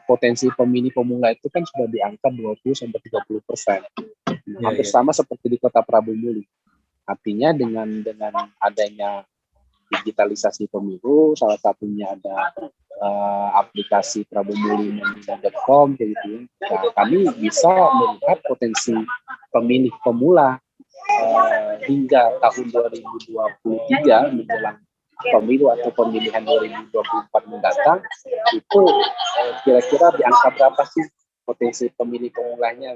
potensi pemilih pemula itu kan sudah di angka 20-30%. Hampir sama seperti di Kota Prabu Muli. Artinya dengan adanya digitalisasi pemilu, salah satunya ada aplikasi prabumuli.com kayak gitu ya. Nah, kami bisa melihat potensi pemilih pemula hingga tahun 2023 menjelang pemilu atau pemilihan 2024 mendatang itu kira-kira di angka berapa sih potensi pemilih pemulanya?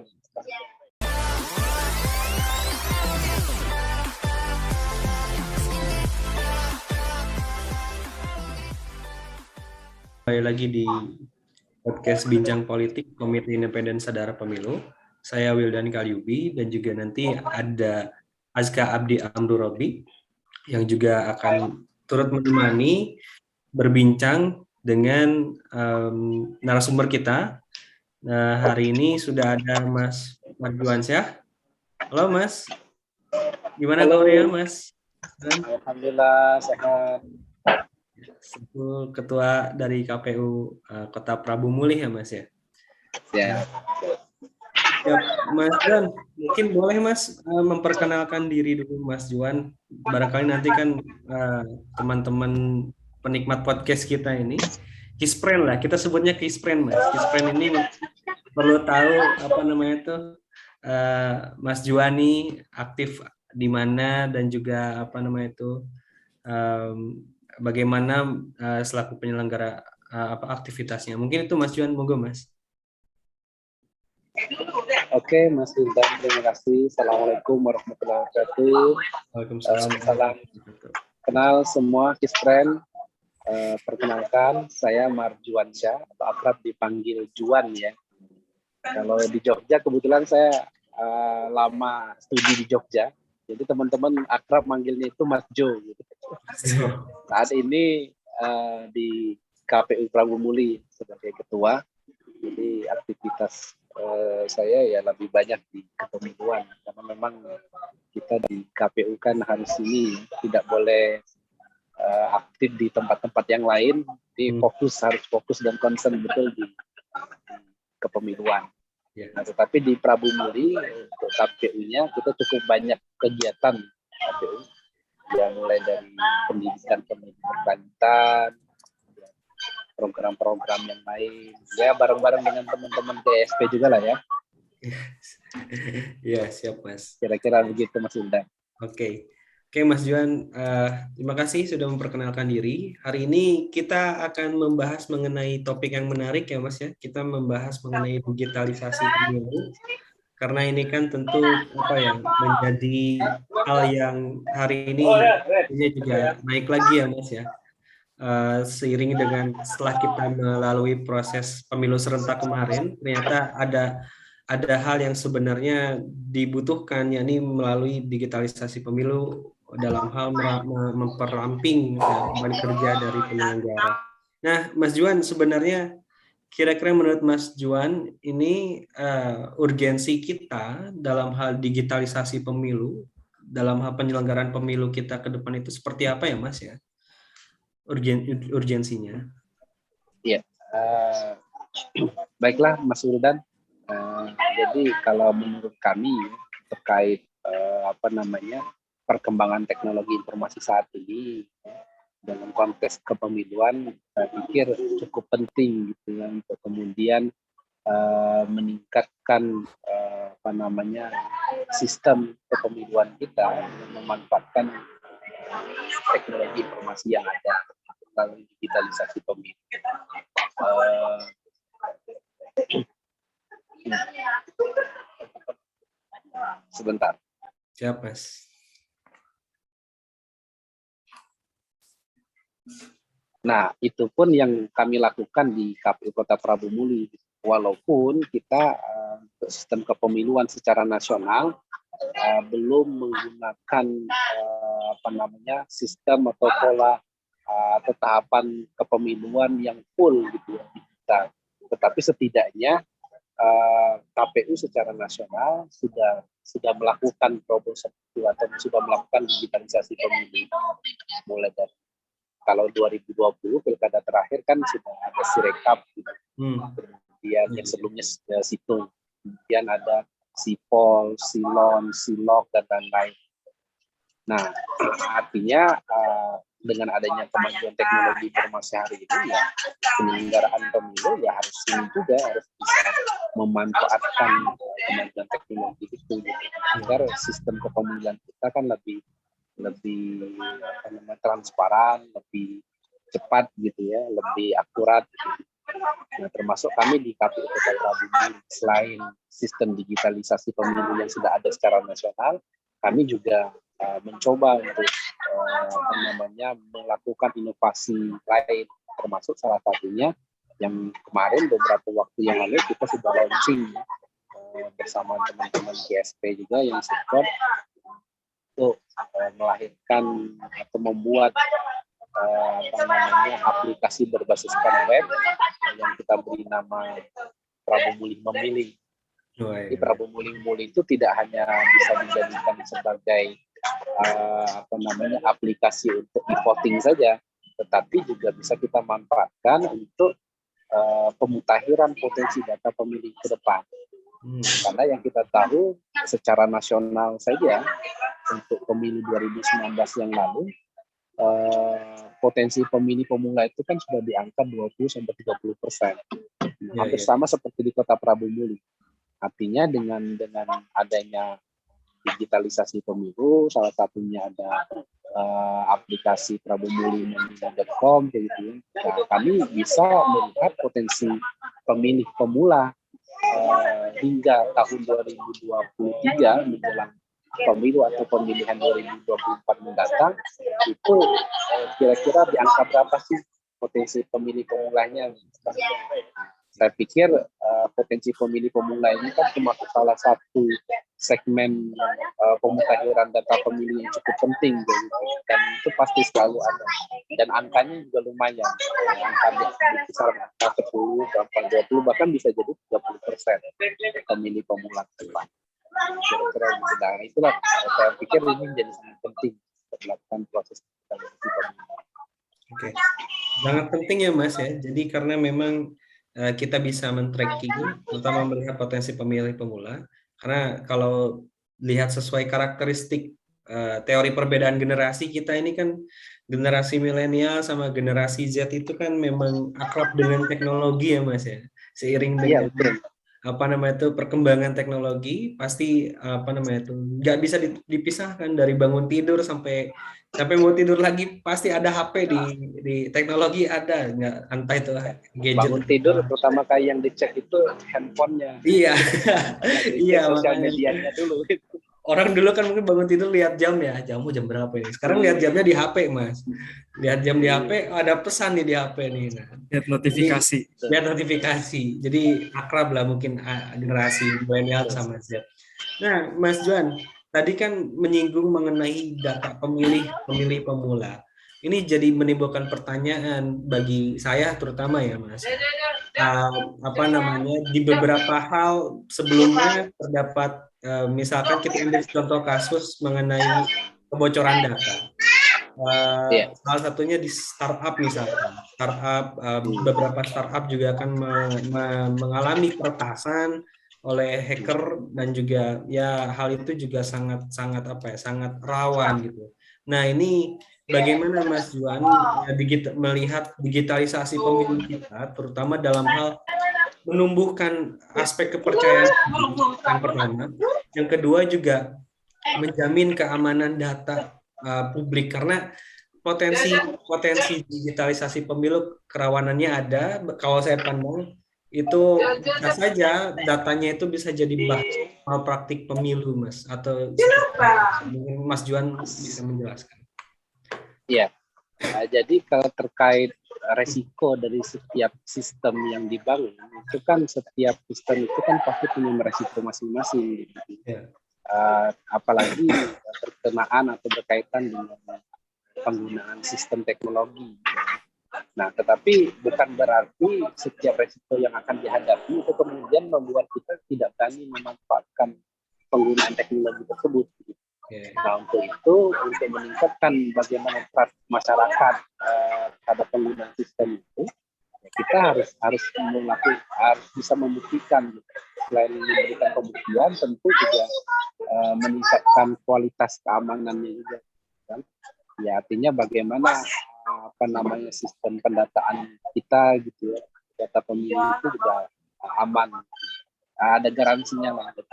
Kembali lagi di podcast Bincang Politik Komite Independen Sadara Pemilu. Saya Wildan Kalyubi dan juga nanti ada Azka Abdi Amrurobi yang juga akan turut menemani berbincang dengan narasumber kita. Nah, hari ini sudah ada Mas Marjuansyah. Halo Mas, gimana kabarnya Mas? Alhamdulillah sehat. Ketua dari KPU Kota Prabu Muli ya Mas ya? Ya. Ya, Mas Juan, mungkin boleh Mas memperkenalkan diri dulu Mas Juan. Barangkali nanti kan teman-teman penikmat podcast kita ini, Kispren lah, kita sebutnya Kispren Mas. Kispren ini perlu tahu apa namanya itu Mas Juan ini aktif di mana dan juga apa namanya itu bagaimana selaku penyelenggara aktivitasnya. Mungkin itu Mas Juan, monggo Mas. Oke, Mas Wildan, terima kasih. Assalamualaikum warahmatullahi wabarakatuh. Waalaikumsalam. Kenal semua Kispren. Perkenalkan, saya Marjuansyah atau akrab dipanggil Juan ya. Kalau di Jogja kebetulan saya lama studi di Jogja. Jadi teman-teman akrab manggilnya itu Mas Jo. Gitu. Saat ini di KPU Prabu Muli sebagai ketua. Jadi aktivitas saya ya lebih banyak di kepemiluan karena memang kita di KPU kan harus ini tidak boleh aktif di tempat-tempat yang lain. Jadi harus fokus dan concern betul di kepemiluan. Nah, tetapi di Prabu Muli untuk KPU-nya kita cukup banyak kegiatan KPU yang mulai dari pendidikan berkelanjutan, program-program yang lain, ya bareng-bareng dengan teman-teman DSP juga lah ya. Ya siap Mas. Kira-kira begitu Mas Wildan. Oke Mas Juan, terima kasih sudah memperkenalkan diri. Hari ini kita akan membahas mengenai topik yang menarik ya Mas ya. Kita membahas mengenai digitalisasi pemilu. Karena ini kan tentu menjadi hal yang hari ini juga naik lagi ya Mas ya. Seiring dengan setelah kita melalui proses pemilu serentak kemarin, ternyata ada hal yang sebenarnya dibutuhkan, yakni melalui digitalisasi pemilu dalam hal memperamping beban kerja dari penyelenggara. Nah, Mas Juan, sebenarnya kira-kira menurut Mas Juan ini urgensi kita dalam hal digitalisasi pemilu, dalam hal penyelenggaraan pemilu kita ke depan itu seperti apa ya Mas ya? Urgensinya. Iya, baiklah Mas Wildan. Jadi kalau menurut kami terkait perkembangan teknologi informasi saat ini dalam konteks kepemiluan, saya pikir cukup penting gitu ya untuk kemudian meningkatkan sistem kepemiluan kita memanfaatkan teknologi informasi yang ada melalui digitalisasi pemilu. Sebentar. Siap, Mas. Nah, itu pun yang kami lakukan di KPU Kota Prabu Muli. Walaupun kita sistem kepemiluan secara nasional belum menggunakan sistem atau pola atau tahapan kepemiluan yang full gitu ya digital. Tetapi setidaknya KPU secara nasional sudah melakukan terobosan itu atau sudah melakukan digitalisasi pemilu mulai dari kalau 2020 pilkada terakhir kan sudah ada Sirekap gitu. kemudian yang sebelumnya Situng, kemudian ada Sipol, Silon, Silok, dan lain-lain. Nah, artinya dengan adanya kemajuan teknologi informasi hari ini, ya penyelenggaraan pemilu ya harus bisa memanfaatkan kemajuan teknologi itu, gitu, agar sistem kepemiluan kita kan lebih transparan, lebih cepat gitu ya, lebih akurat. Gitu. Nah, termasuk kami di KPU Kota Prabu, selain sistem digitalisasi pemilu yang sudah ada secara nasional, kami juga mencoba untuk melakukan inovasi lain, termasuk salah satunya yang kemarin beberapa waktu yang lalu kita sudah launching bersama teman-teman GSP juga yang support untuk melahirkan atau membuat aplikasi berbasiskan web yang kita beri nama Prabu Muli Memilih. Jadi Prabu Muli Memilih itu tidak hanya bisa dijadikan sebagai aplikasi untuk e-voting saja, tetapi juga bisa kita manfaatkan untuk pemutakhiran potensi data pemilih ke depan. Karena yang kita tahu secara nasional saja untuk pemilu 2019 yang lalu, potensi pemilih pemula itu kan sudah di angka 20-30%. Hampir sama seperti di Kota Prabu Muli. Artinya dengan adanya digitalisasi pemilu, salah satunya ada aplikasi prabumuli.com gitu. Nah, kami bisa melihat potensi pemilih pemula hingga tahun 2023 menjelang pemilu atau pemilihan 2024 mendatang, itu kira-kira di angka berapa sih potensi pemilih pemulanya? Saya pikir potensi pemilih pemula ini kan termasuk salah satu segmen pemutakhiran data pemilih yang cukup penting, dan itu pasti selalu ada, dan angkanya juga lumayan, angka besar, angka 10, 20, bahkan bisa jadi 30% pemilih pemula depan. Kira-kira gitu. Nah, itulah saya pikir ini menjadi sangat penting untuk melakukan proses digitalisasi pemilu. Oke, sangat penting ya Mas ya. Jadi karena memang kita bisa men-tracking, terutama melihat potensi pemilih pemula. Karena kalau lihat sesuai karakteristik teori perbedaan generasi kita ini kan, generasi milenial sama generasi Z itu kan memang akrab dengan teknologi ya Mas ya. Seiring dengan perkembangan teknologi, pasti nggak bisa dipisahkan. Dari bangun tidur sampai mau tidur lagi pasti ada HP di teknologi, ada nggak, entah itu gadget. Bangun tidur terutama kayak yang dicek itu handphonenya. Iya. Iya, sosial medianya dulu. Orang dulu kan mungkin bangun tidur lihat jam ya, jam berapa ini. Sekarang lihat jamnya di HP, Mas. Lihat jam di HP, ada pesan nih di HP nih. Nah, lihat notifikasi. Lihat notifikasi. Jadi akrab lah mungkin generasi milenial sama Z. Nah, Mas Juan, tadi kan menyinggung mengenai data pemilih pemula. Ini jadi menimbulkan pertanyaan bagi saya terutama ya, Mas. Di beberapa hal sebelumnya terdapat, misalkan kita ambil contoh kasus mengenai kebocoran data. Salah satunya di startup misalkan. Beberapa startup juga akan mengalami peretasan oleh hacker, dan juga ya hal itu juga sangat rawan gitu. Nah, ini bagaimana Mas Juan melihat digitalisasi pemilu kita, terutama dalam hal menumbuhkan aspek kepercayaan yang pertama, yang kedua juga menjamin keamanan data publik, karena potensi digitalisasi pemilu kerawanannya ada. Kalau saya pandang itu bisa saja datanya itu bisa jadi bahan malpraktik pemilu, Mas, atau mungkin Mas Juan bisa menjelaskan. Iya. Jadi kalau terkait resiko dari setiap sistem yang dibangun, itu kan setiap sistem itu kan pasti punya resiko masing-masing. Gitu. Apalagi berkenaan atau berkaitan dengan penggunaan sistem teknologi. Nah, tetapi bukan berarti setiap resiko yang akan dihadapi itu kemudian membuat kita tidak berani memanfaatkan penggunaan teknologi tersebut. Nah, untuk itu, untuk meningkatkan bagaimana trust masyarakat pada penggunaan sistem itu, kita harus bisa membuktikan gitu. Selain memberikan pembuktian, tentu juga meningkatkan kualitas keamanannya juga kan. Ya artinya bagaimana sistem pendataan kita gitu ya, data pemilih itu juga aman, ada garansinya lah gitu.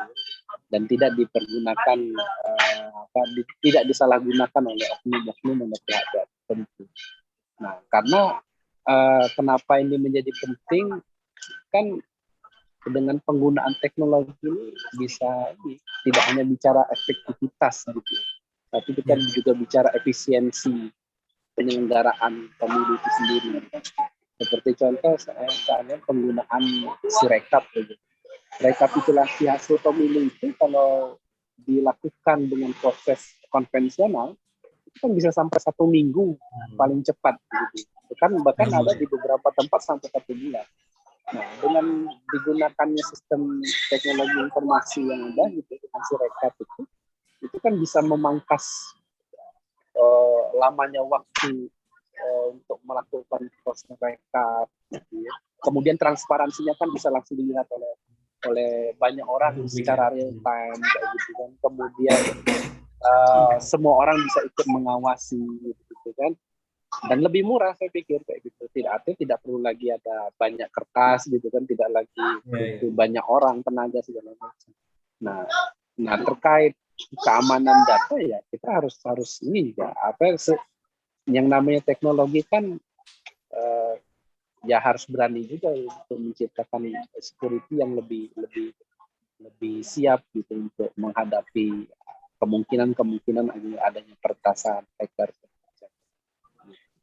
Dan tidak dipergunakan tidak disalahgunakan oleh oknum-oknum oleh pihak tertentu. Nah, karena kenapa ini menjadi penting kan, dengan penggunaan teknologi ini bisa tidak hanya bicara efektivitas gitu, tapi kita juga bicara efisiensi penyelenggaraan pemilu itu sendiri. Seperti contoh misalnya penggunaan Sirekap gitu. Rekapitulasi hasil pemilu itu kalau dilakukan dengan proses konvensional itu kan bisa sampai 1 minggu paling cepat gitu. Bahkan ada di beberapa tempat sampai 1 bulan. Nah, dengan digunakannya sistem teknologi informasi yang ada gitu, dengan Sirekap itu kan bisa memangkas lamanya waktu untuk melakukan proses rekap. Gitu ya. Kemudian transparansinya kan bisa langsung dilihat oleh banyak orang secara real time kayak gitu kan. Kemudian semua orang bisa ikut mengawasi gitu kan. Dan lebih murah saya pikir kayak gitu. Tidak perlu lagi ada banyak kertas gitu kan, tidak lagi banyak orang, tenaga segala macam. Nah terkait keamanan data ya kita harus ini juga yang namanya teknologi kan ya harus berani juga untuk menciptakan security yang lebih siap gitu untuk menghadapi kemungkinan adanya peretasan hacker.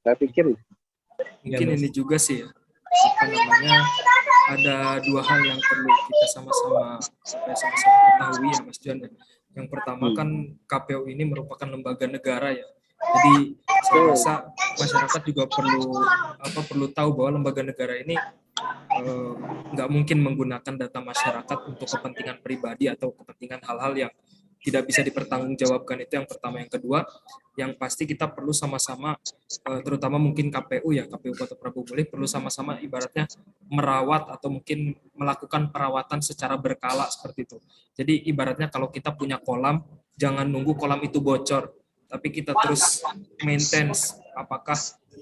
Saya pikir mungkin ini juga sih ya, ada 2 hal yang perlu kita sama-sama ketahui ya Mas Juan. Yang pertama kan KPU ini merupakan lembaga negara ya. Jadi saya rasa masyarakat juga perlu tahu bahwa lembaga negara ini nggak mungkin menggunakan data masyarakat untuk kepentingan pribadi atau kepentingan hal-hal yang tidak bisa dipertanggungjawabkan. Itu yang pertama. Yang kedua, yang pasti kita perlu sama-sama, terutama mungkin KPU Kota Prabu Mulih perlu sama-sama ibaratnya merawat atau mungkin melakukan perawatan secara berkala seperti itu. Jadi ibaratnya kalau kita punya kolam, jangan nunggu kolam itu bocor, tapi kita terus maintenance apakah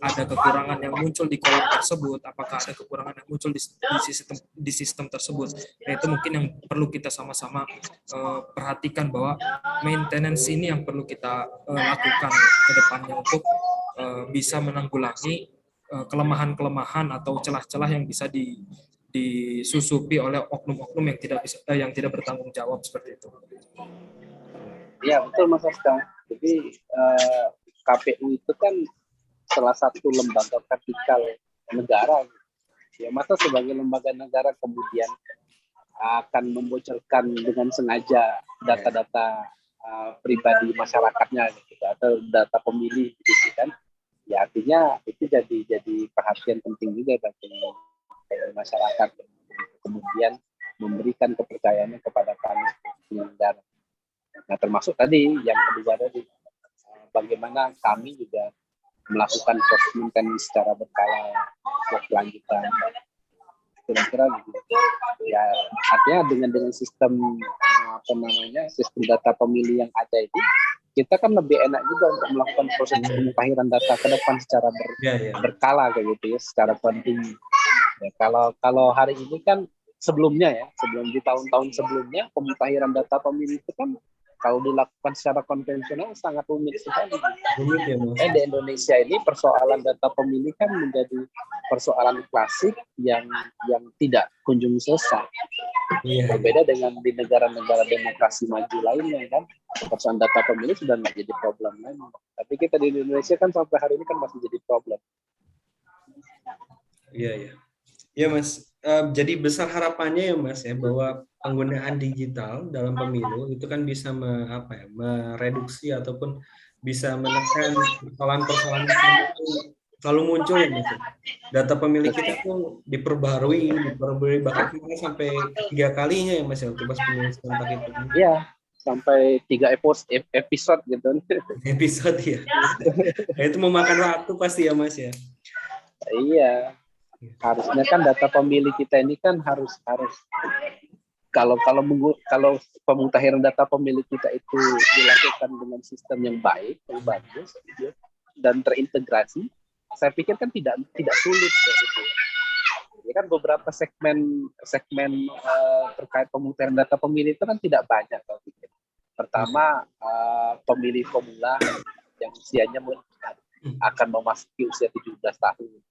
ada kekurangan yang muncul di kolam tersebut, apakah ada kekurangan yang muncul di sistem tersebut. Nah, itu mungkin yang perlu kita sama-sama perhatikan, bahwa maintenance ini yang perlu kita lakukan ke depannya untuk bisa menanggulangi kelemahan-kelemahan atau celah-celah yang bisa disusupi oleh oknum-oknum yang tidak bertanggung jawab seperti itu. Iya betul Mas Aska. Jadi KPU itu kan salah satu lembaga vertikal negara. Ya masa sebagai lembaga negara kemudian akan membocorkan dengan sengaja data-data pribadi masyarakatnya gitu, atau data pemilih gitu kan. Ya artinya itu jadi perhatian penting juga bagi masyarakat, kemudian memberikan kepercayaannya kepada kami penyelenggara. Nah termasuk tadi yang kedua tadi, bagaimana kami juga melakukan proses maintenance secara berkala berkelanjutan. Kira-kira gitu. Ya artinya dengan sistem sistem data pemilih yang ada ini, kita kan lebih enak juga untuk melakukan proses pemutahiran data ke depan secara berkala kayak gitu ya, secara kontinu. Ya, kalau hari ini kan sebelum di tahun-tahun sebelumnya pemutahiran data pemilih itu kan kalau dilakukan secara konvensional sangat rumit sekali. Di Indonesia ini persoalan data pemilih kan menjadi persoalan klasik yang tidak kunjung selesai. Berbeda dengan di negara-negara demokrasi maju lainnya kan, persoalan data pemilih sudah nggak jadi problem lagi. Tapi kita di Indonesia kan sampai hari ini kan masih jadi problem. Iya Mas. Jadi besar harapannya ya Mas ya, bahwa penggunaan digital dalam pemilu itu kan bisa mereduksi ataupun bisa menekan persoalan-persoalan yang selalu muncul ya Mas. Data pemilih kita tuh diperbarui bahkan sampai 3 kalinya ya Mas ya untuk pas pemilu serentak itu. Iya, sampai 3 episode gitu. Episode ya. Nah, itu memakan waktu pasti ya Mas ya. Iya. Harusnya kan data pemilih kita ini kan harus kalau pemutahiran data pemilih kita itu dilakukan dengan sistem yang baik, yang bagus, gitu, dan terintegrasi, saya pikir kan tidak sulit gitu. Ya kan beberapa segmen terkait pemutahiran data pemilih itu kan tidak banyak. Pertama, pemilih pemula yang usianya akan memasuki usia 17 tahun.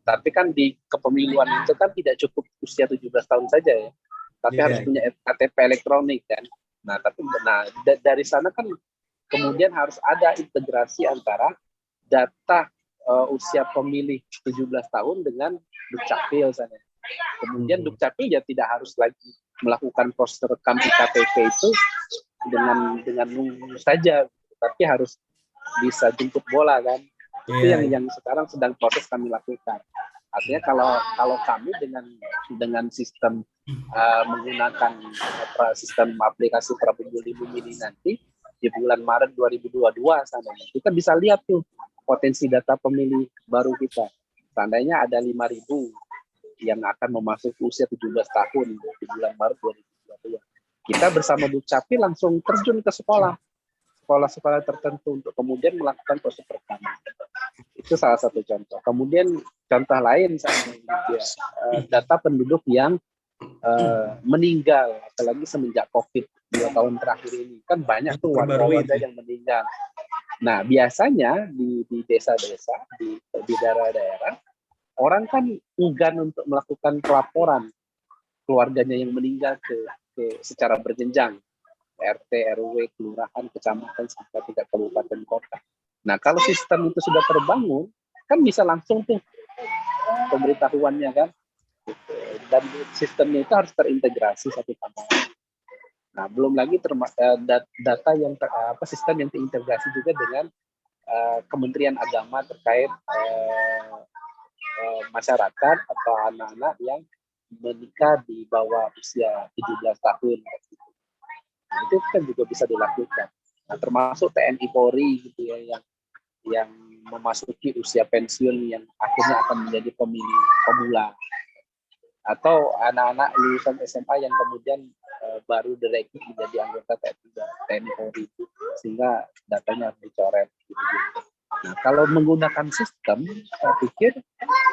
Tapi kan di kepemiluan itu kan tidak cukup usia 17 tahun saja ya. Tapi harus punya KTP elektronik kan. Dari sana kan kemudian harus ada integrasi antara data usia pemilih 17 tahun dengan Dukcapil sana. Kemudian Dukcapil ya tidak harus lagi melakukan proses rekam KTP itu dengan nunggu saja, tapi harus bisa jemput bola kan. Itu yang sekarang sedang proses kami lakukan. Artinya kalau kami dengan sistem menggunakan sistem aplikasi Prabu Mili nanti di bulan Maret 2022 sana, kita bisa lihat tuh potensi data pemilih baru kita. Seandainya ada 5.000 yang akan memasuki usia 17 tahun di bulan Maret 2022. Kita bersama Dukcapil langsung terjun ke sekolah-sekolah tertentu untuk kemudian melakukan proses pertama. Itu salah satu contoh. Kemudian contoh lain data penduduk yang meninggal, apalagi semenjak COVID 2 tahun terakhir ini kan banyak tuh warga-warga yang meninggal. Nah biasanya di desa-desa, di daerah-daerah, orang kan enggan untuk melakukan pelaporan keluarganya yang meninggal ke secara berjenjang, RT, RW, kelurahan, kecamatan, sampai tingkat kabupaten kota. Nah, kalau sistem itu sudah terbangun, kan bisa langsung tuh pemberitahuannya kan. Dan sistemnya itu harus terintegrasi satu sama lain. Nah, belum lagi data yang sistem yang terintegrasi juga dengan Kementerian Agama terkait masyarakat atau anak-anak yang menikah di bawah usia 17 tahun. Nah, itu kan juga bisa dilakukan. Nah, termasuk TNI Polri gitu ya yang memasuki usia pensiun yang akhirnya akan menjadi pemilih pemula, atau anak-anak lulusan SMA yang kemudian baru direkrut menjadi anggota TNI Polri, sehingga datanya harus dicoret gitu. Nah, kalau menggunakan sistem, saya pikir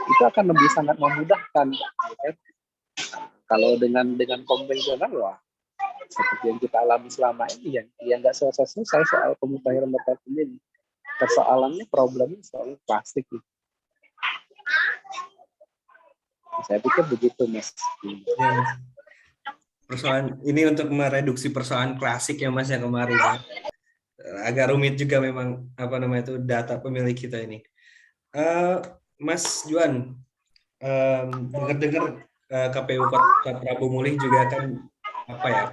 itu akan lebih sangat memudahkan. Gitu. Kalau dengan konvensional, wah, seperti yang kita alami selama ini, yang nggak selesai soal pemutahiran data pemilih. Persoalannya, problemnya soal plastik. Saya pikir begitu, Mas. Ya, Mas. Persoalan ini untuk mereduksi persoalan klasik ya, Mas, yang kemarin. Ya. Agak rumit juga memang itu data pemilih kita ini. Mas Juan, dengar-dengar KPU Kota Prabu Mulih juga kan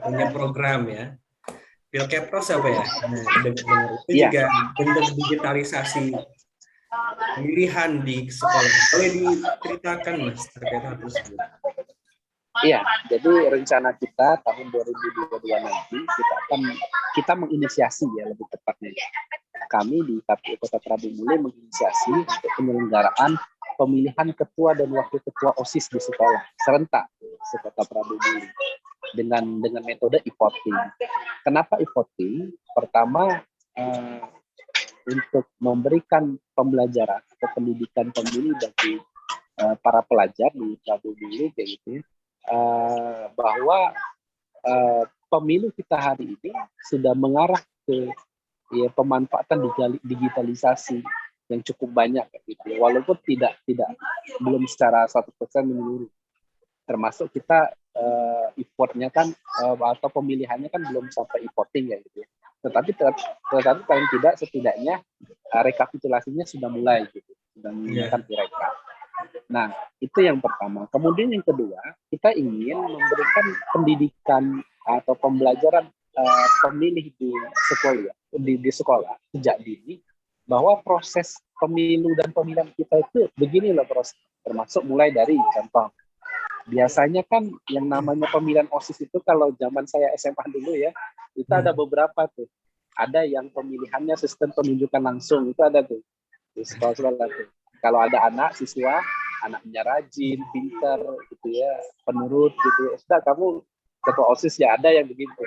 punya program ya. Pilkepros apa ya? Nah, dengar itu juga bentuk digitalisasi pemilihan di sekolah. Boleh diceritakan, Mas, terkait hal tersebut? Iya, jadi rencana kita tahun 2022 nanti kita menginisiasi ya, lebih tepatnya. Kami di KPU Kota Prabu Mulih menginisiasi untuk penyelenggaraan pemilihan ketua dan wakil ketua OSIS di sekolah serentak di Kota Prabu Mulih dengan metode e-voting. Kenapa e-voting? Pertama, untuk memberikan pembelajaran atau pendidikan pemilih bagi para pelajar di Prabu Mulih kayak gitu, bahwa pemilu kita hari ini sudah mengarah ke pemanfaatan digitalisasi yang cukup banyak gitu. Walaupun belum secara 100% menyeluruh. Termasuk kita e-vote-nya kan atau pemilihannya kan belum sampai e-voting ya gitu. Tetapi paling tidak setidaknya rekapitulasinya sudah mulai gitu. Sudah menggunakan direkap. Nah, itu yang pertama. Kemudian yang kedua, kita ingin memberikan pendidikan atau pembelajaran pemilih di sekolah sejak dini, bahwa proses pemilu dan pemilihan kita itu begini loh proses, termasuk mulai dari contoh. Biasanya kan yang namanya pemilihan OSIS itu kalau zaman saya SMA dulu ya, itu ada beberapa tuh. Ada yang pemilihannya sistem penunjukan langsung, itu ada tuh di sekolah-sekolah tuh. Kalau ada anak siswa anaknya rajin, pintar, gitu ya, penurut, gitu. Sudah kamu ketua OSIS ya, ada yang begitu.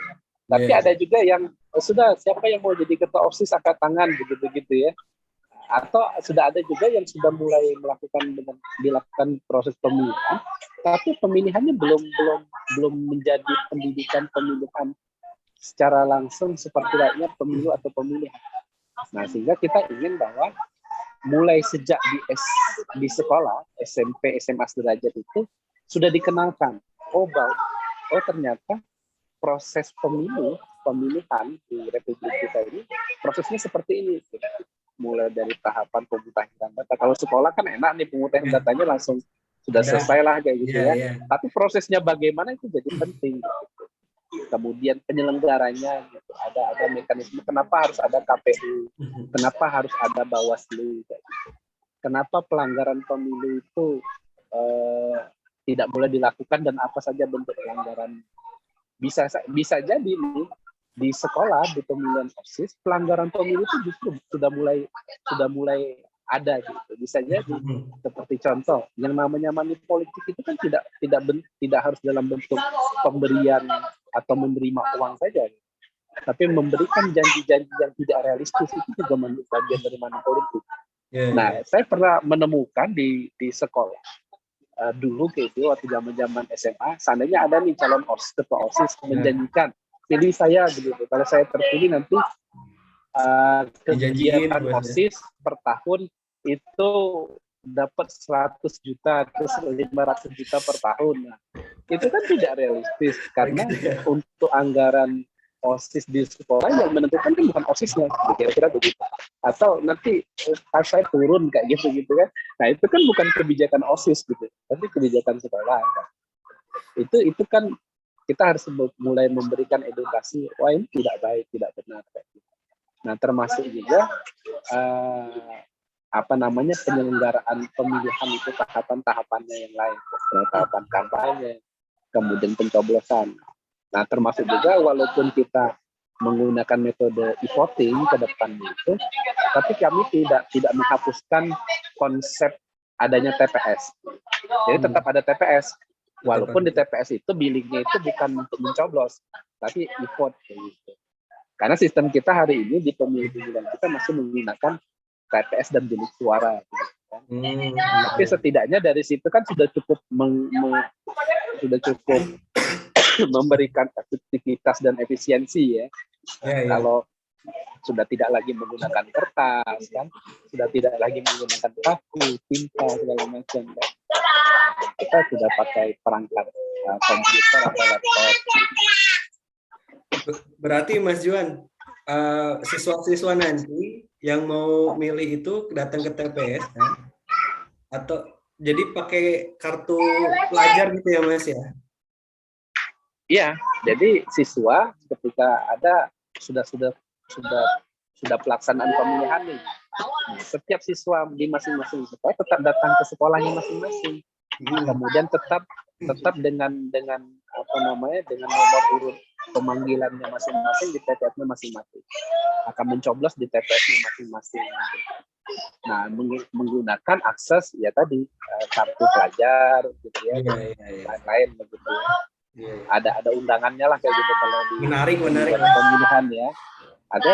Tapi ada juga yang sudah siapa yang mau jadi ketua OSIS angkat tangan, begitu ya. Atau sudah ada juga yang sudah mulai dilakukan proses pemilihan, tapi pemilihannya belum menjadi pendidikan pemilihan secara langsung seperti layaknya pemilu atau pemilihan. Nah, sehingga kita ingin bahwa mulai sejak di sekolah SMP, SMA sederajat itu sudah dikenalkan, ternyata proses pemilihan di Republik kita ini prosesnya seperti ini. Mulai dari tahapan pemutahiran data. Kalau sekolah kan enak nih, pemutahiran datanya langsung sudah selesai lah kayak gitu ya. Tapi prosesnya bagaimana itu jadi penting. Gitu. Kemudian penyelenggaranya, gitu. Ada mekanisme. Kenapa harus ada KPU? Kenapa harus ada Bawaslu? Gitu. Kenapa pelanggaran pemilu itu tidak boleh dilakukan dan apa saja bentuk pelanggaran? Bisa jadi nih, di sekolah, di pemilihan OSIS, pelanggaran pemilu itu justru sudah mulai ada gitu. Bisa jadi seperti contoh yang namanya money politik itu kan tidak harus dalam bentuk pemberian atau menerima uang saja, tapi memberikan janji-janji yang tidak realistis itu juga bagian dari money politik. Nah, saya pernah menemukan di sekolah dulu gitu waktu zaman SMA, seandainya ada nih calon ketua OSIS menjanjikan, pilih saya begitu. Kalau saya terpilih nanti kegiatan OSIS per tahun itu dapat 100 juta terus 500 juta per tahun. Nah, itu kan tidak realistis karena untuk anggaran OSIS di sekolah yang menentukan kan bukan OSISnya, kira-kira begitu. Atau nanti saya turun kayak gitu kan. Nah, itu kan bukan kebijakan OSIS gitu, tapi kebijakan sekolah. Itu kan kita harus mulai memberikan edukasi, wah ini tidak baik, tidak benar. Nah, termasuk juga penyelenggaraan pemilihan itu tahapan-tahapannya yang lain, tahapan kampanye, kemudian pencoblosan. Nah, termasuk juga walaupun kita menggunakan metode e-voting ke depan itu, tapi kami tidak menghapuskan konsep adanya TPS. Jadi tetap ada TPS. Walaupun di TPS itu billingnya itu bukan untuk mencoblos, tapi e-vote gitu. Karena sistem kita hari ini di pemilihan kita masih menggunakan TPS dan bilik suara. Gitu. Tapi setidaknya dari situ kan sudah cukup memberikan efektivitas dan efisiensi ya. Kalau sudah tidak lagi menggunakan kertas kan, sudah tidak lagi menggunakan kartu, tinta segala macam kan. Kita sudah pakai perangkat komputer atau laptop. Berarti Mas Juan, siswa-siswa nanti yang mau milih itu datang ke TPS kan? Atau jadi pakai kartu pelajar gitu ya Mas ya? Iya, jadi siswa ketika ada sudah pelaksanaan pemilihan nih. Nah, setiap siswa di masing-masing sekolah tetap datang ke sekolahnya masing-masing. Kemudian tetap dengan nomor urut pemanggilannya masing-masing di TPS-nya masing-masing. Akan mencoblos di TPS-nya masing-masing. Nah, menggunakan akses ya tadi kartu pelajar gitu ya, lain-lain begitu. Ada undangannya lah kayak gitu kalau di menarik pemilihan ya. Ada,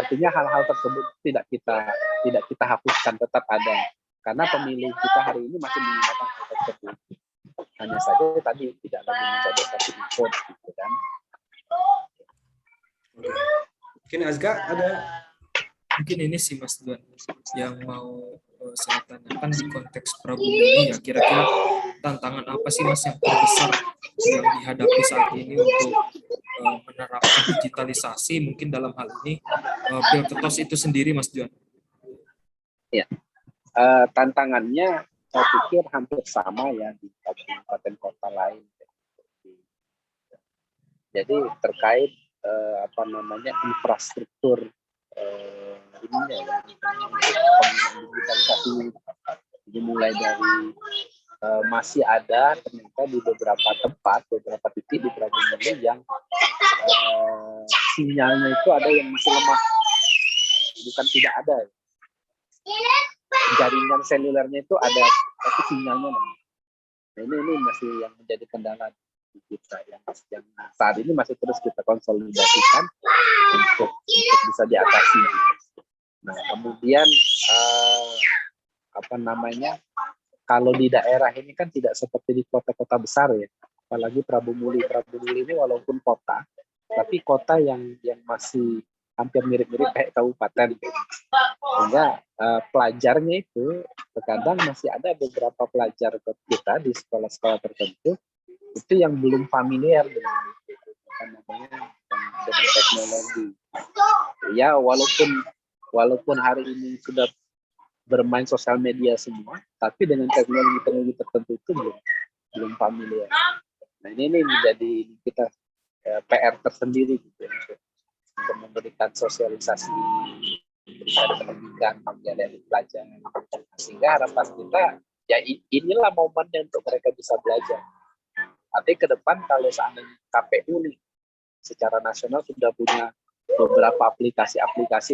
artinya hal-hal tersebut tidak kita hapuskan, tetap ada. Karena pemilih kita hari ini masih menggunakan hal tersebut. Hanya saja tadi tidak lagi menjadi satu ikut gitu kan. Mungkin Azka ada? Mungkin ini sih Mas Duan yang mau saya tanyakan di konteks Prabowo ini ya, kira-kira tantangan apa sih Mas yang terbesar yang dihadapi saat ini untuk menerapkan digitalisasi mungkin dalam hal ini Pilketos itu sendiri Mas Duan? Ya, tantangannya saya pikir hampir sama ya di kabupaten kota lain. Jadi terkait infrastruktur digitalisasi, dimulai dari masih ada ternyata di beberapa tempat, beberapa titik di Prabu yang sinyalnya itu ada yang masih lemah, bukan tidak ada. Jaringan selulernya itu ada tapi sinyalnya lemah. Nah, ini masih yang menjadi kendala di kita yang saat ini masih terus kita konsolidasikan untuk bisa diatasi. Nah, kemudian kalau di daerah ini kan tidak seperti di kota-kota besar ya, apalagi Prabu Muli ini walaupun kota, tapi kota yang masih hampir mirip-mirip kayak kabupaten. Sehingga pelajarnya itu terkadang masih ada beberapa pelajar kita di sekolah-sekolah tertentu itu yang belum familiar dengan teknologi. Ya, walaupun hari ini sudah bermain sosial media semua, tapi dengan teknologi tertentu itu belum familiar. Nah, ini menjadi kita PR tersendiri gitu ya, untuk memberikan sosialisasi, memberikan pendidikan dari pelajar. Sehingga harapan kita ya inilah momennya untuk mereka bisa belajar. Tapi ke depan kalau seandainya KPU nih secara nasional sudah punya beberapa aplikasi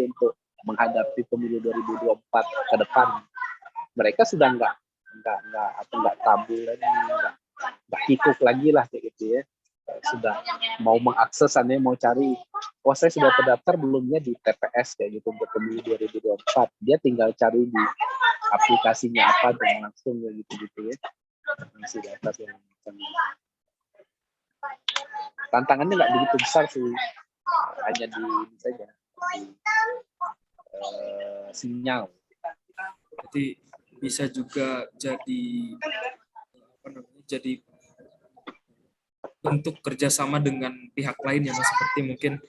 untuk menghadapi pemilu 2024 ke depan, mereka sudah nggak tabu lagi, nggak kikuk lagi lah kayak gitu ya. Sudah mau mengakses, mau cari, saya sudah terdaftar belumnya di TPS kayak gitu untuk pemilu 2024. Dia tinggal cari di aplikasinya apa dan langsung kayak gitu ya. Masih daftar yang macam ini. Tantangannya nggak begitu besar sih, hanya di ini saja. Sinyal. Jadi bisa juga jadi untuk kerjasama dengan pihak lain ya Mas, seperti mungkin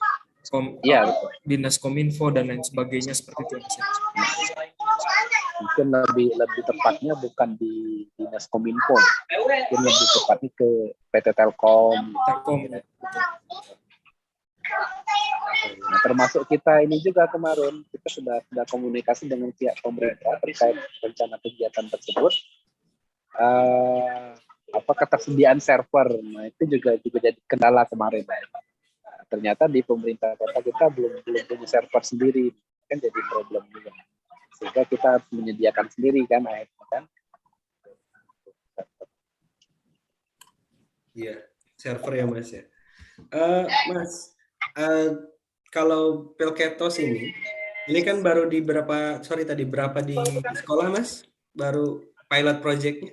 Dinas Kominfo dan lain sebagainya seperti itu Mas. Mungkin lebih tepatnya bukan di Dinas Kominfo, mungkin lebih tepatnya ke PT Telkom. Ya. Nah, termasuk kita ini juga kemarin kita sudah komunikasi dengan pihak pemerintah terkait rencana kegiatan tersebut. Ketersediaan server, nah itu juga jadi kendala kemarin. Nah, ternyata di pemerintah kota kita belum punya server sendiri, kan jadi problem juga. Sehingga kita harus menyediakan sendiri kan akhirnya kan. Iya, server ya Mas ya. Mas, kalau Pilketos ini kan baru di berapa di sekolah Mas? Baru pilot project-nya?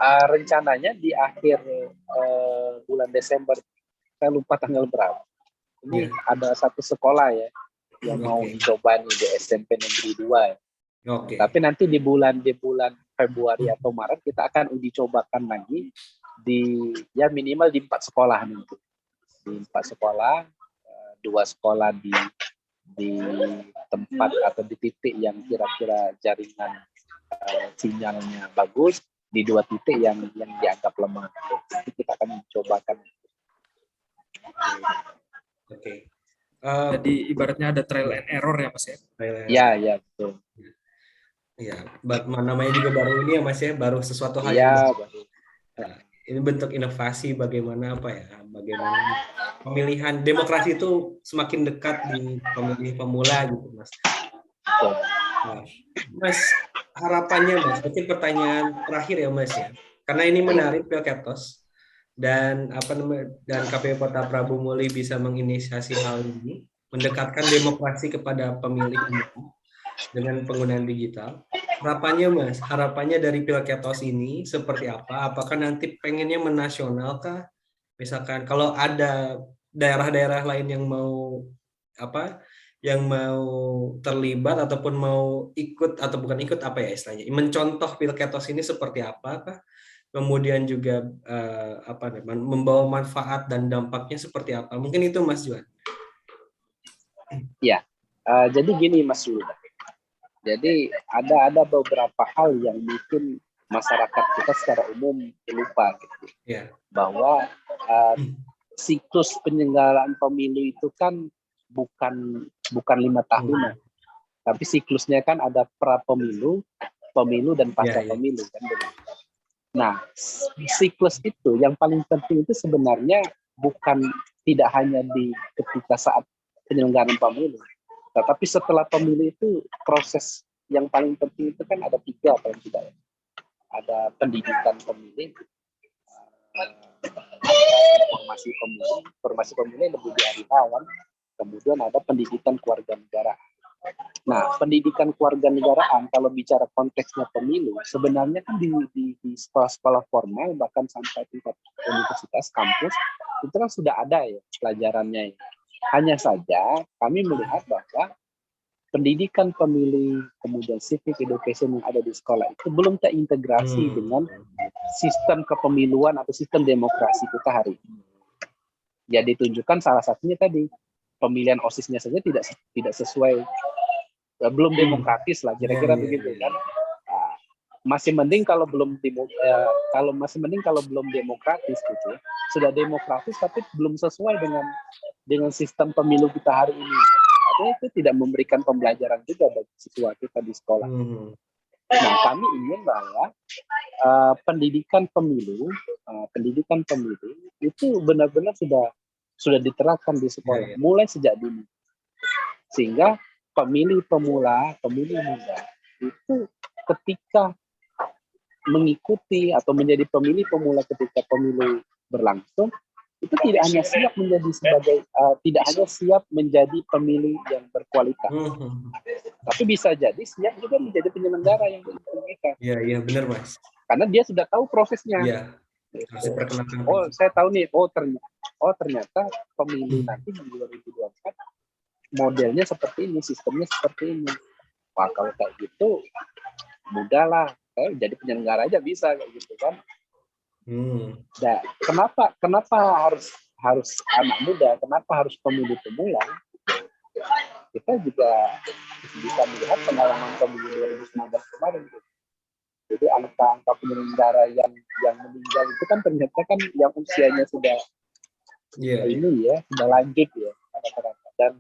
Rencananya di akhir bulan Desember, saya lupa tanggal berapa. Ini ada satu sekolah ya yang mau dicoba nih di SMP Negeri 2 ya. Tapi nanti di bulan Februari atau Maret kita akan uji cobakan lagi minimal di 4 sekolah nanti. Di 4 sekolah, 2 sekolah di tempat atau di titik yang kira-kira jaringan sinyalnya bagus, di 2 titik yang dianggap lemah. Jadi kita akan mencobakan. Oke. Jadi ibaratnya ada trial and error ya Mas ya? Iya, betul. Iya, namanya juga baru ini ya Mas ya, baru sesuatu hal yang baru. Nah, ini bentuk inovasi bagaimana pemilihan demokrasi itu semakin dekat di pemilih pemula gitu Mas. Nah, Mas, harapannya Mas, mungkin pertanyaan terakhir ya Mas ya, karena ini menarik Pilketos dan KPU Kota Prabu Muli bisa menginisiasi hal ini, mendekatkan demokrasi kepada pemilih dengan penggunaan digital. Harapannya dari Pilketos ini seperti apa? Apakah nanti pengennya menasional kah? Misalkan kalau ada daerah-daerah lain yang mau terlibat ataupun mau ikut atau bukan ikut istilahnya, mencontoh Pilketos ini seperti apa? Kemudian juga membawa manfaat dan dampaknya seperti apa? Mungkin itu Mas Juan. Ya, jadi gini Mas Yuda. Jadi ada beberapa hal yang mungkin masyarakat kita secara umum lupa gitu. Yeah. Bahwa siklus penyelenggaraan pemilu itu kan bukan 5 tahunan. Tapi siklusnya kan ada pra pemilu dan pasca pemilu kan. Nah, siklus itu yang paling penting itu sebenarnya tidak hanya di ketika saat penyelenggaraan pemilu. Tetapi setelah pemilu itu proses yang paling penting itu kan ada 3 paling tidak. ada pendidikan pemilih, informasi pemilih lebih di hari awal, kemudian ada pendidikan kewarganegaraan. Nah, pendidikan kewarganegaraan kalau bicara konteksnya pemilu, sebenarnya kan di sekolah-sekolah formal bahkan sampai tingkat universitas, kampus, itu kan sudah ada ya pelajarannya. Hanya saja kami melihat bahwa pendidikan pemilih, kemudian civic education yang ada di sekolah itu belum terintegrasi dengan sistem kepemiluan atau sistem demokrasi kita hari ini. Ya ditunjukkan salah satunya tadi, pemilihan OSIS-nya saja tidak sesuai, belum demokratis lah kira-kira begitu kan. Masih mending kalau belum demokratis gitu. Sudah demokratis tapi belum sesuai dengan sistem pemilu kita hari ini. Artinya itu tidak memberikan pembelajaran juga bagi siswa kita di sekolah. Nah, kami ingin bahwa pendidikan pemilu itu benar-benar sudah diterapkan di sekolah mulai sejak dini, sehingga pemilih muda itu ketika mengikuti atau menjadi pemilih pemula ketika pemilu berlangsung itu tidak hanya siap menjadi pemilih yang berkualitas, tapi bisa jadi siap juga menjadi penyelenggara yang berkualitas. Iya benar Mas. Karena dia sudah tahu prosesnya. Iya. Oh, saya tahu nih. Ternyata pemilu nanti di 2024 modelnya seperti ini, sistemnya seperti ini. Wah, kalau kayak gitu, mudahlah. Jadi penyelenggara aja bisa kayak gitu kan. Nah, kenapa harus anak muda? Kenapa harus pemilih pemula? Kita juga bisa melihat pengalaman pemilu 2019 kemarin. Jadi angka penyelenggara yang meninggal itu kan ternyata kan yang usianya sudah sudah lanjut ya rata-rata. Dan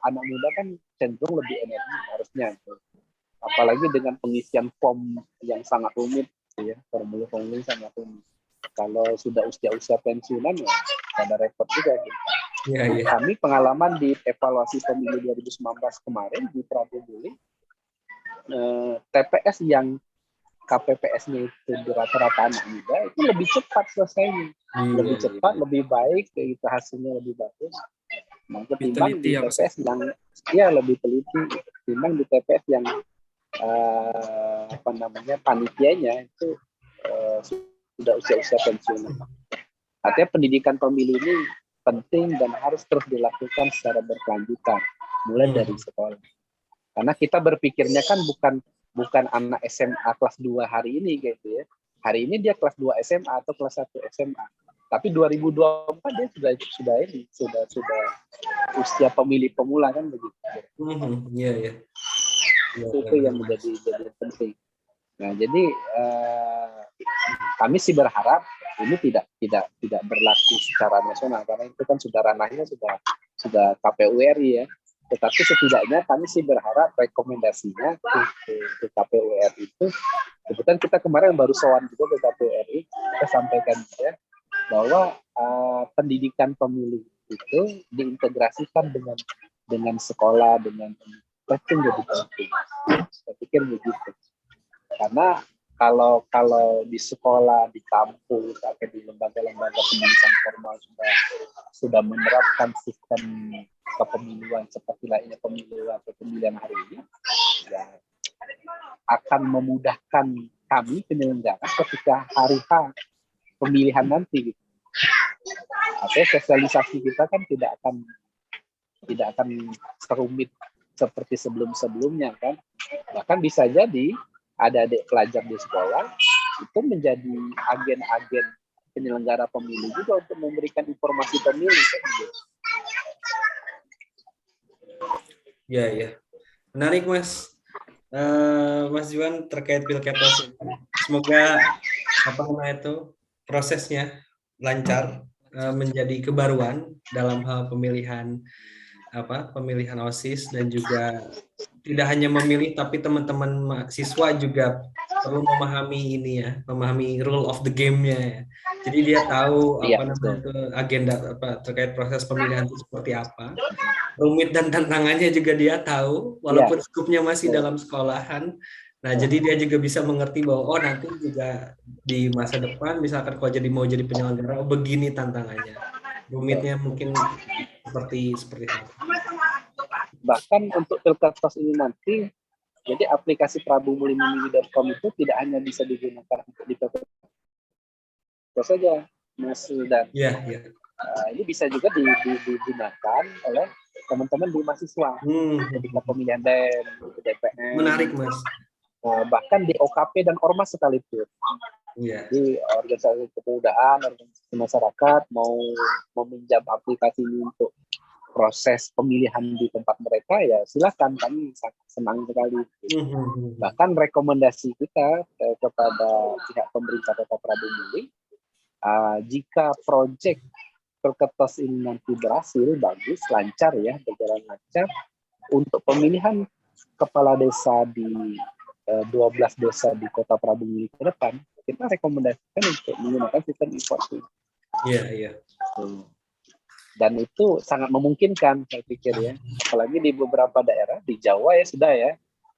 anak muda kan cenderung lebih energi harusnya, apalagi dengan pengisian form yang sangat rumit ya, formulir sangat rumit. Kalau sudah usia pensiunan ya ada repot juga gitu. Kami pengalaman di evaluasi pemilu 2019 kemarin di Prabu Muli, TPS yang KPPS-nya itu di rata-rata anak muda itu lebih cepat selesainya, lebih cepat, lebih baik, itu hasilnya lebih bagus. Nah, ketimbang di TPS yang lebih teliti, ketimbang di TPS yang panitianya itu sudah usia pensiunan. Artinya pendidikan pemilu ini penting dan harus terus dilakukan secara berkelanjutan, mulai dari sekolah. Karena kita berpikirnya kan bukan anak SMA kelas 2 hari ini gitu ya. Hari ini dia kelas 2 SMA atau kelas 1 SMA. Tapi 2024 dia sudah usia pemilih pemula kan begitu. Itu yang menjadi penting. Nah, jadi kami sih berharap ini tidak berlaku secara nasional karena itu kan sudah ranahnya sudah KPU RI ya. Tetapi setidaknya kami sih berharap rekomendasinya ke KPU RI itu, kebetulan kita kemarin baru sowan juga ke KPU RI, kita sampaikan ya bahwa pendidikan pemilih itu diintegrasikan dengan sekolah, dengan penting jadi penting. Saya pikir begitu. Karena kalau di sekolah, di kampus, atau di lembaga-lembaga pendidikan formal sudah menerapkan sistem kepemiluan seperti lainnya pemilu atau pemilihan hari ini, ya, akan memudahkan kami penyelenggara ketika hari H pemilihan nanti. Gitu. Artinya sosialisasi kita kan tidak akan serumit seperti sebelum-sebelumnya kan. Bahkan bisa jadi adik-adik pelajar di sekolah itu menjadi agen-agen penyelenggara pemilu juga untuk memberikan informasi pemilu kan gitu. Ya. Menarik Mas. Mas Juan terkait Pilkada. Semoga prosesnya lancar, menjadi kebaruan dalam hal pemilihan OSIS, dan juga tidak hanya memilih tapi teman-teman siswa juga perlu memahami rule of the game-nya ya. Jadi dia tahu agenda terkait proses pemilihan itu seperti apa. Rumit dan tantangannya juga dia tahu walaupun skupnya masih dalam sekolahan. Nah, jadi dia juga bisa mengerti bahwa oh nanti juga di masa depan misalkan kalau jadi mau jadi penyelenggara, oh begini tantangannya. Rumitnya mungkin seperti apa. Bahkan untuk Pilkada ini nanti, jadi aplikasi prabumuli.com itu tidak hanya bisa digunakan untuk di Pilkada saja, Mas Wildan. Iya, iya. Ini bisa juga digunakan oleh teman-teman di mahasiswa ketika pemilihan DPR. Menarik, Mas. Bahkan di OKP dan Ormas sekalipun. Yeah. Di organisasi kepemudaan, organisasi masyarakat mau meminjam aplikasi ini untuk proses pemilihan di tempat mereka, ya silakan, kami sangat senang sekali. Bahkan rekomendasi kita kepada pihak pemerintah Kota Prabu Muli, jika proyek Pilketos ini nanti berhasil, bagus, lancar ya, berjalan lancar, untuk pemilihan kepala desa di 12 desa di Kota Prabu Muli ke depan, kita rekomendasikan untuk menggunakan sistem e-voting. Iya, iya. Dan itu sangat memungkinkan, saya pikir ya. Apalagi di beberapa daerah, di Jawa ya sudah ya,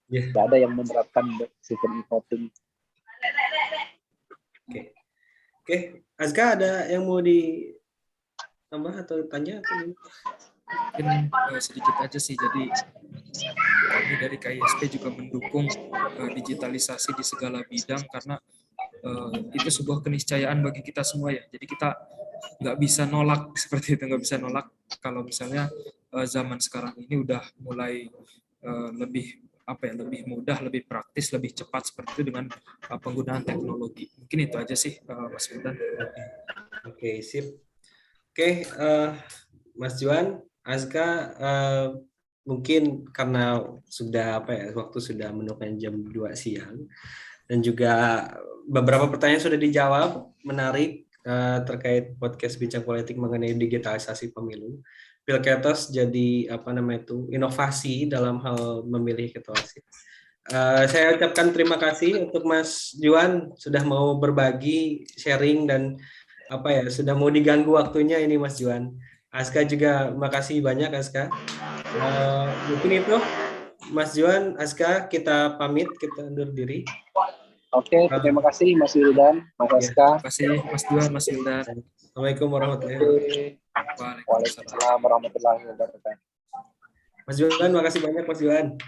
tidak ada yang menerapkan sistem e-voting. Oke. Azka, ada yang mau ditambah atau tanya? Mungkin sedikit aja sih, jadi kami dari KISP juga mendukung digitalisasi di segala bidang karena itu sebuah keniscayaan bagi kita semua ya. Jadi kita nggak bisa nolak seperti itu, nggak bisa nolak kalau misalnya zaman sekarang ini udah mulai lebih lebih mudah, lebih praktis, lebih cepat seperti itu dengan penggunaan teknologi. Mungkin itu aja sih, Mas Wildan. Oke, sip. Oke, Mas Juan, Azka, mungkin karena sudah waktu sudah menunjukkan jam 2 siang dan juga beberapa pertanyaan sudah dijawab, menarik terkait podcast Bincang Politik mengenai digitalisasi pemilu. Pilketos jadi inovasi dalam hal memilih ketua OSIS. Saya ucapkan terima kasih untuk Mas Juan sudah mau berbagi, sharing dan sudah mau diganggu waktunya ini Mas Juan. Azka juga makasih banyak Azka. Mungkin itu Mas Juan, Azka, kita pamit, kita undur diri. Oke, terima kasih Mas Wildan, Mas Azka. Terima kasih Mas Juan, Mas Wildan. Assalamualaikum warahmatullahi wabarakatuh. Waalaikumsalam warahmatullahi wabarakatuh. Mas Juan, makasih banyak Mas Juan.